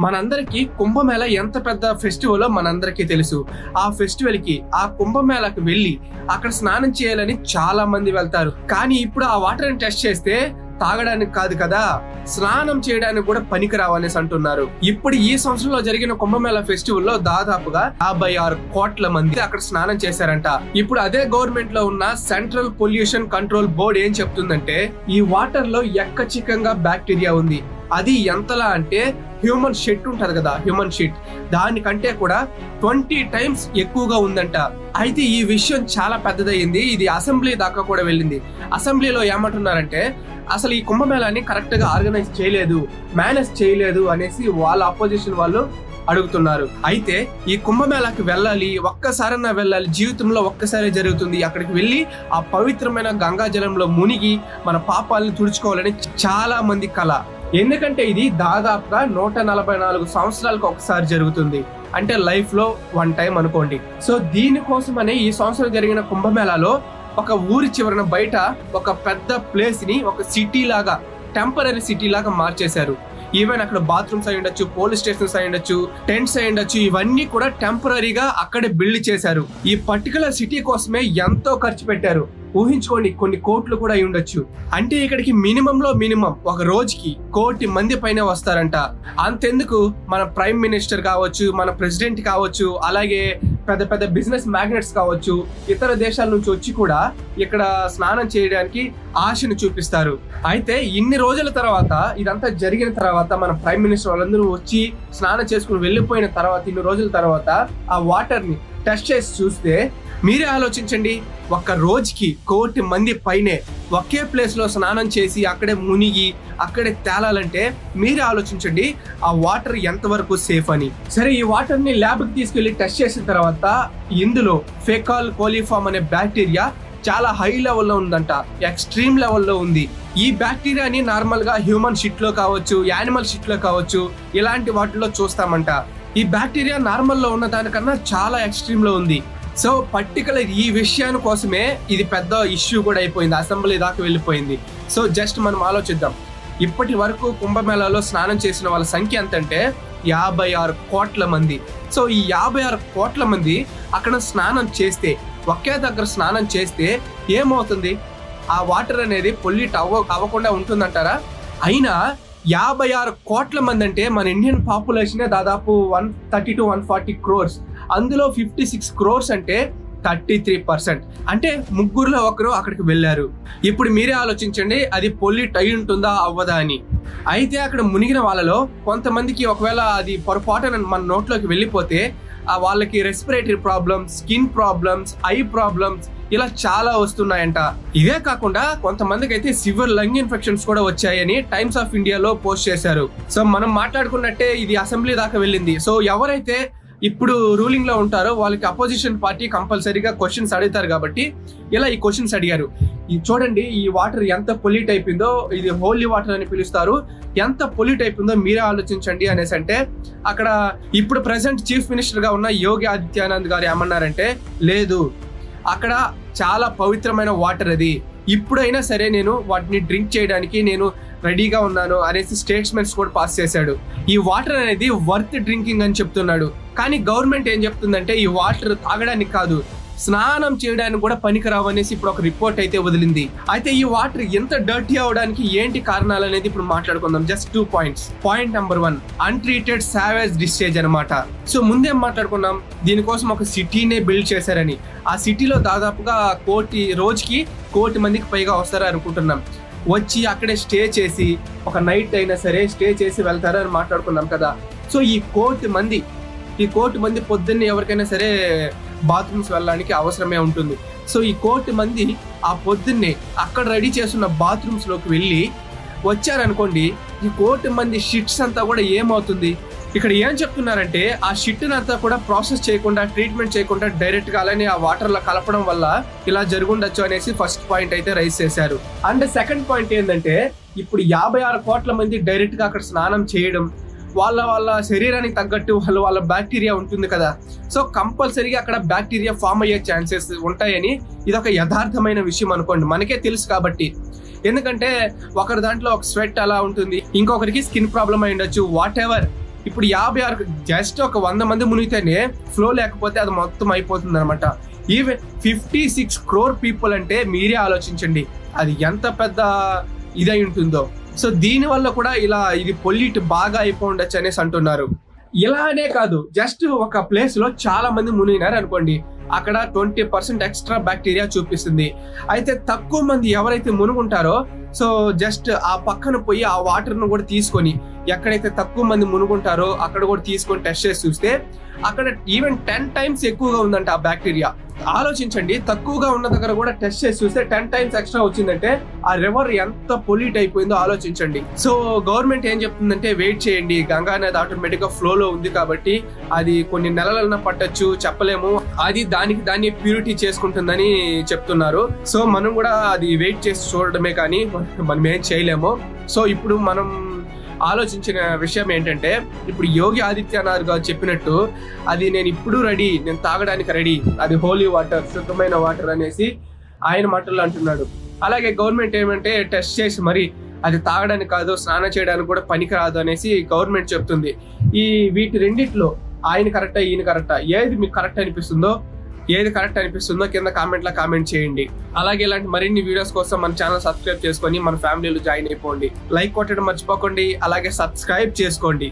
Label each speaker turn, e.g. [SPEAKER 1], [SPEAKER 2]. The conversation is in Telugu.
[SPEAKER 1] మనందరికీ కుంభమేళ ఎంత పెద్ద ఫెస్టివల్ మనందరికీ తెలుసు. ఆ ఫెస్టివల్ కి ఆ కుంభమేళకు వెళ్ళి అక్కడ స్నానం చేయాలని చాలా మంది వెళ్తారు. కానీ ఇప్పుడు ఆ వాటర్ ని టెస్ట్ చేస్తే తాగడానికి కాదు కదా, స్నానం చేయడానికి కూడా పనికిరావు అనేసి అంటున్నారు. ఇప్పుడు ఈ సంవత్సరంలో జరిగిన కుంభమేళ ఫెస్టివల్ లో దాదాపుగా 56 కోట్ల మంది అక్కడ స్నానం చేశారంట. ఇప్పుడు అదే గవర్నమెంట్ లో ఉన్న సెంట్రల్ పొల్యూషన్ కంట్రోల్ బోర్డ్ ఏం చెప్తుందంటే ఈ వాటర్ లో ఎక్కచికంగా బ్యాక్టీరియా ఉంది. అది ఎంతలా అంటే హ్యూమన్ షిట్ ఉంటది కదా, హ్యూమన్ షిట్ దానికంటే కూడా 20 times ఎక్కువగా ఉందంట. అయితే ఈ విషయం చాలా పెద్దదయ్యింది. ఇది అసెంబ్లీ దాకా కూడా వెళ్ళింది. అసెంబ్లీలో ఏమంటున్నారంటే అసలు ఈ కుంభమేళాని కరెక్ట్ గా ఆర్గనైజ్ చేయలేదు, మేనేజ్ చేయలేదు అనేసి వాళ్ళ అపోజిషన్ వాళ్ళు అడుగుతున్నారు. అయితే ఈ కుంభమేళాకి వెళ్ళాలి, ఒక్కసారన్నా వెళ్ళాలి, జీవితంలో ఒక్కసారి జరుగుతుంది. అక్కడికి వెళ్ళి ఆ పవిత్రమైన గంగా జలంలో మునిగి మన పాపాలను తుడుచుకోవాలని చాలా మంది కళ. ఎందుకంటే ఇది దాదాపుగా 144 సంవత్సరాలకు ఒకసారి జరుగుతుంది. అంటే లైఫ్ లో 1 time అనుకోండి. సో దీనికోసమనే ఈ సంవత్సరం జరిగిన కుంభమేళాలో ఒక ఊరి చివరన బయట ఒక పెద్ద ప్లేస్ ని ఒక సిటీ లాగా, టెంపరరీ సిటీ లాగా మార్చేశారు. ఈవెన్ అక్కడ బాత్రూమ్స్ అయి ఉండొచ్చు, పోలీస్ స్టేషన్స్ అయి ఉండొచ్చు, టెంట్స్ అయి ఉండొచ్చు, ఇవన్నీ కూడా టెంపరరీగా అక్కడే బిల్డ్ చేశారు. ఈ పర్టికులర్ సిటీ కోసమే ఎంతో ఖర్చు పెట్టారు. ఊహించుకోండి, కొన్ని కోట్లు కూడా అయి ఉండొచ్చు. అంటే ఇక్కడికి మినిమం లో మినిమం ఒక రోజుకి 1 కోటి మంది పైన వస్తారంట. అంతెందుకు మన ప్రైమ్ మినిస్టర్ కావచ్చు, మన ప్రెసిడెంట్ కావచ్చు, అలాగే పెద్ద పెద్ద బిజినెస్ మ్యాగ్నెట్స్ కావచ్చు, ఇతర దేశాల నుంచి వచ్చి కూడా ఇక్కడ స్నానం చేయడానికి ఆశను చూపిస్తారు. అయితే ఇన్ని రోజుల తర్వాత, ఇదంతా జరిగిన తర్వాత, మన ప్రైమ్ మినిస్టర్ వాళ్ళందరూ వచ్చి స్నానం చేసుకుని వెళ్ళిపోయిన తర్వాత, ఇన్ని రోజుల తర్వాత ఆ వాటర్ ని టెస్ట్ చేసి చూస్తే మీరే ఆలోచించండి, ఒక్క రోజుకి 1 కోటి మంది పైనే ఒకే ప్లేస్ లో స్నానం చేసి అక్కడే మునిగి అక్కడే తేలాలంటే మీరే ఆలోచించండి ఆ వాటర్ ఎంతవరకు సేఫ్ అని. సరే, ఈ వాటర్ ని ల్యాబ్ కి తీసుకెళ్లి టెస్ట్ చేసిన తర్వాత ఇందులో ఫెకాల్ కోలిఫార్మ్ అనే బ్యాక్టీరియా చాలా హై లెవెల్లో ఉందంట, ఎక్స్ట్రీమ్ లెవెల్లో ఉంది. ఈ బ్యాక్టీరియాని నార్మల్ గా హ్యూమన్ షిట్ లో కావచ్చు, యానిమల్ షిట్ లో కావచ్చు, ఇలాంటి వాటిలో చూస్తామంట. ఈ బ్యాక్టీరియా నార్మల్ లో ఉన్న దానికన్నా చాలా ఎక్స్ట్రీమ్ లో ఉంది. సో పర్టికులర్ ఈ విషయాన్ని కోసమే ఇది పెద్ద ఇష్యూ కూడా అయిపోయింది, అసెంబ్లీ దాకా వెళ్ళిపోయింది. సో జస్ట్ మనం ఆలోచిద్దాం, ఇప్పటి వరకు కుంభమేళాలో స్నానం చేసిన వాళ్ళ సంఖ్య ఎంతంటే 56 కోట్ల మంది. సో ఈ 56 కోట్ల మంది అక్కడ స్నానం చేస్తే, ఒకే దగ్గర స్నానం చేస్తే ఏమవుతుంది? ఆ వాటర్ అనేది పొల్యూట్ అవ్వకుండా ఉంటుందంటారా? అయినా 56 కోట్ల మంది అంటే మన ఇండియన్ పాపులేషనే దాదాపు 130 to 140 crores. అందులో 56 crores అంటే 33%. అంటే 3లో 1 అక్కడికి వెళ్ళారు. ఇప్పుడు మీరే ఆలోచించండి, అది పొల్యూట్ అయి ఉంటుందా అవ్వదా అని. అయితే అక్కడ మునిగిన వాళ్ళలో కొంతమందికి ఒకవేళ అది పొరపాటున మన నోట్లోకి వెళ్ళిపోతే వాళ్ళకి respiratory problems, skin problems, eye problems ఇలా చాలా వస్తున్నాయంట. ఇదే కాకుండా కొంతమందికి అయితే సివియర్ లంగ్ ఇన్ఫెక్షన్స్ కూడా వచ్చాయని టైమ్స్ ఆఫ్ ఇండియాలో పోస్ట్ చేశారు. సో మనం మాట్లాడుకున్నట్టే ఇది అసెంబ్లీ దాకా వెళ్ళింది. సో ఎవరైతే ఇప్పుడు రూలింగ్ లో ఉంటారో వాళ్ళకి అపోజిషన్ పార్టీ కంపల్సరీగా క్వశ్చన్స్ అడుగుతారు కాబట్టి ఇలా ఈ క్వశ్చన్స్ అడిగారు. చూడండి, ఈ వాటర్ ఎంత పొల్యూట్ అయిపోయిందో, ఇది హోలీ వాటర్ అని పిలుస్తారు, ఎంత పొల్యూట్ అయిపోయిందో మీరే ఆలోచించండి అనేసి అంటే అక్కడ ఇప్పుడు ప్రెసెంట్ చీఫ్ మినిస్టర్ గా ఉన్న యోగి ఆదిత్యనాథ్ గారు ఏమన్నారంటే, లేదు, అక్కడ చాలా పవిత్రమైన వాటర్, అది ఇప్పుడైనా సరే నేను వాటిని డ్రింక్ చేయడానికి నేను రెడీగా ఉన్నాను అనేసి స్టేట్మెంట్స్ కూడా పాస్ చేశాడు. ఈ వాటర్ అనేది వర్త్ డ్రింకింగ్ అని చెప్తున్నాడు. కానీ గవర్నమెంట్ ఏం చెప్తుందంటే ఈ వాటర్ తాగడానికి కాదు, స్నానం చేయడానికి కూడా పనికిరావు అనేసి ఇప్పుడు ఒక రిపోర్ట్ అయితే వదిలింది. అయితే ఈ వాటర్ ఎంత డర్టీ అవడానికి ఏంటి కారణాలు అనేది ఇప్పుడు మాట్లాడుకుందాం. Just 2 points. Point number 1, untreated Savage discharge అనమాట. సో ముందేం మాట్లాడుకున్నాం, దీనికోసం ఒక సిటీనే బిల్డ్ చేశారని. ఆ సిటీలో దాదాపుగా రోజుకి 1 కోటి మందికి పైగా వస్తారని అనుకుంటున్నాం. వచ్చి అక్కడే స్టే చేసి ఒక నైట్ అయినా సరే స్టే చేసి వెళ్తారని మాట్లాడుకున్నాం కదా. సో ఈ 1 కోటి మంది పొద్దున్నే ఎవరికైనా సరే బాత్రూమ్స్ వెళ్ళడానికి అవసరమే ఉంటుంది. సో ఈ 1 కోటి మంది ఆ పొద్దున్నే అక్కడ రెడీ చేస్తున్న బాత్రూమ్స్ లోకి వెళ్ళి వచ్చారనుకోండి, ఈ 1 కోటి మంది షిట్స్ అంతా కూడా ఏమవుతుంది? ఇక్కడ ఏం చెప్తున్నారంటే ఆ షిట్ అంతా కూడా ప్రాసెస్ చేయకుండా, ట్రీట్మెంట్ చేయకుండా డైరెక్ట్ గా అలానే ఆ వాటర్ లో కలపడం వల్ల ఇలా జరుగుండొచ్చు అనేసి ఫస్ట్ పాయింట్ అయితే రైజ్ చేశారు. అండ్ సెకండ్ పాయింట్ ఏంటంటే, ఇప్పుడు 56 కోట్ల మంది డైరెక్ట్ గా అక్కడ స్నానం చేయడం, వాళ్ళ శరీరానికి తగ్గట్టు వాళ్ళ బ్యాక్టీరియా ఉంటుంది కదా. సో కంపల్సరీగా అక్కడ బ్యాక్టీరియా ఫామ్ అయ్యే ఛాన్సెస్ ఉంటాయని ఇదొక యథార్థమైన విషయం అనుకోండి, మనకే తెలుసు కాబట్టి. ఎందుకంటే ఒకరి దాంట్లో ఒక స్వెట్ అలా ఉంటుంది, ఇంకొకరికి స్కిన్ ప్రాబ్లం అయి ఉండొచ్చు, వాట్ ఎవర్ ఇప్పుడు 56 జస్ట్ ఒక 100 మంది మునిగితేనే ఫ్లో లేకపోతే అది మొత్తం అయిపోతుంది అనమాట. ఈవెన్ 56 crore పీపుల్ అంటే మీరే ఆలోచించండి అది ఎంత పెద్ద ఇదై ఉంటుందో. సో దీని వల్ల కూడా ఇలా ఇది పొల్యూట్ బాగా అయిపోవచ్చు అనేసి అంటున్నారు. ఇలానే కాదు, జస్ట్ ఒక ప్లేస్ లో చాలా మంది మునిగినారు అనుకోండి, అక్కడ 20% ఎక్స్ట్రా బ్యాక్టీరియా చూపిస్తుంది. అయితే తక్కువ మంది ఎవరైతే మునుగుంటారో సో జస్ట్ ఆ పక్కన పోయి ఆ వాటర్ ను కూడా తీసుకొని ఎక్కడైతే తక్కువ మంది మునుగుంటారో అక్కడ కూడా తీసుకొని టెస్ట్ చేసి చూస్తే అక్కడ ఈవెన్ 10 times ఎక్కువగా ఉందంట ఆ బ్యాక్టీరియా. ఆలోచించండి, తక్కువగా ఉన్న దగ్గర కూడా టెస్ట్ చేసి చూస్తే 10 times ఎక్స్ట్రా వచ్చిందంటే ఆ రివర్ ఎంత పొల్యూట్ అయిపోయిందో ఆలోచించండి. సో గవర్నమెంట్ ఏం చెప్తుందంటే వెయిట్ చేయండి, గంగా నది ఆటోమేటిక్ గా ఫ్లో లో ఉంది కాబట్టి అది కొన్ని నెలలన్నా పట్టొచ్చు, చెప్పలేము, అది దాన్ని ప్యూరిటీ చేసుకుంటుందని చెప్తున్నారు. సో మనం కూడా అది వెయిట్ చేసి చూడడమే కానీ మనం ఏం చేయలేము. సో ఇప్పుడు మనం ఆలోచించిన విషయం ఏంటంటే, ఇప్పుడు యోగి ఆదిత్యనాథ్ గారు చెప్పినట్టు అది నేను ఇప్పుడు రెడీ, నేను తాగడానికి రెడీ, అది హోలీ వాటర్, శుద్ధమైన వాటర్ అనేసి ఆయన మాటల్లో అంటున్నాడు. అలాగే గవర్నమెంట్ ఏమంటే టెస్ట్ చేసి మరి అది తాగడానికి కాదు, స్నానం చేయడానికి కూడా పనికిరాదు అనేసి గవర్నమెంట్ చెప్తుంది. వీటి రెండిట్లో ఆయన కరెక్టా ఈయన కరెక్టా, ఏది మీకు కరెక్ట్ అనిపిస్తుందో కింద కామెంట్ చేయండి. అలాగే ఇలాంటి మరిన్ని వీడియోస్ కోసం మన ఛానల్ సబ్స్క్రైబ్ చేసుకొని మన ఫ్యామిలీలో జాయిన్ అయిపోండి. లైక్ కొట్టడం మర్చిపోకండి, అలాగే సబ్స్క్రైబ్ చేసుకోండి.